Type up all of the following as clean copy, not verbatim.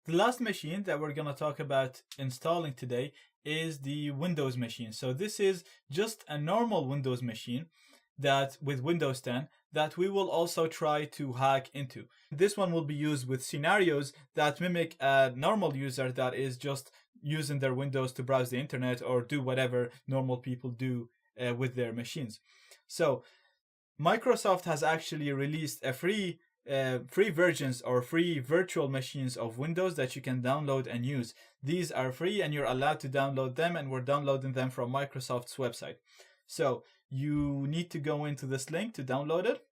The last machine that we're going to talk about installing today is the Windows machine. So this is just a normal Windows machine that with Windows 10 that we will also try to hack into. This one will be used with scenarios that mimic a normal user that is just using their Windows to browse the internet or do whatever normal people do with their machines. So Microsoft has actually released a free versions or free virtual machines of Windows that you can download and use. These are free and you're allowed to download them, and we're downloading them from Microsoft's website. So you need to go into this link to download it.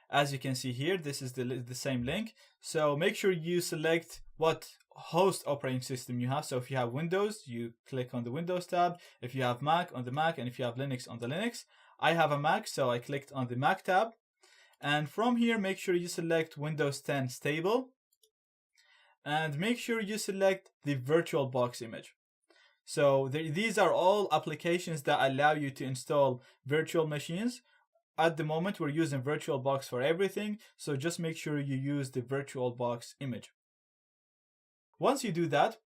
As you can see here, this is the same link. So make sure you select what host operating system you have. So if you have Windows, you click on the Windows tab. If you have Mac, on the Mac, and if you have Linux, on the Linux. I have a Mac, so I clicked on the Mac tab. And from here, make sure you select Windows 10 Stable. And make sure you select the VirtualBox image. So these are all applications that allow you to install virtual machines. At the moment, we're using VirtualBox for everything, so just make sure you use the VirtualBox image. Once you do that,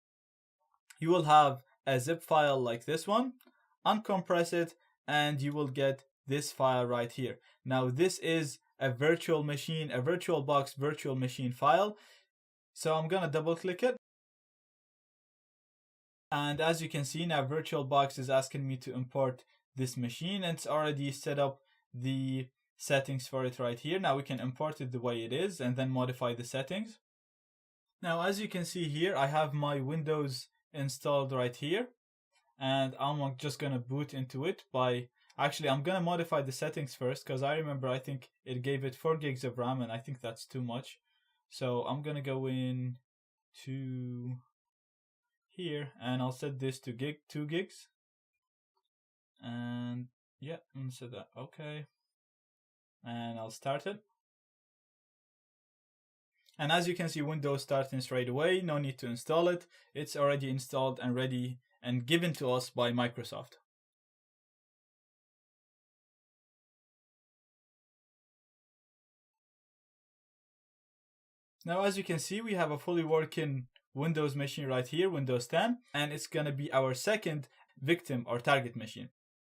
you will have a zip file like this one. Uncompress it, and you will get this file right here. Now, this is a virtual machine, a VirtualBox virtual machine file. So I'm gonna double click it. And as you can see now, VirtualBox is asking me to import this machine, and it's already set up the settings for it right here. Now we can import it the way it is and then modify the settings. Now, as you can see here, I have my Windows installed right here, and I'm just gonna boot into it by, actually I'm gonna modify the settings first, because I remember I think it gave it 4 gigs of RAM, and I think that's too much. So I'm gonna go in to here, and I'll set this to 2 gigs. And yeah, and set that, okay. And I'll start it. And as you can see, Windows starting straight away, no need to install it. It's already installed and ready and given to us by Microsoft. Now, as you can see, we have a fully working Windows machine right here, Windows 10, and it's gonna be our second victim or target machine.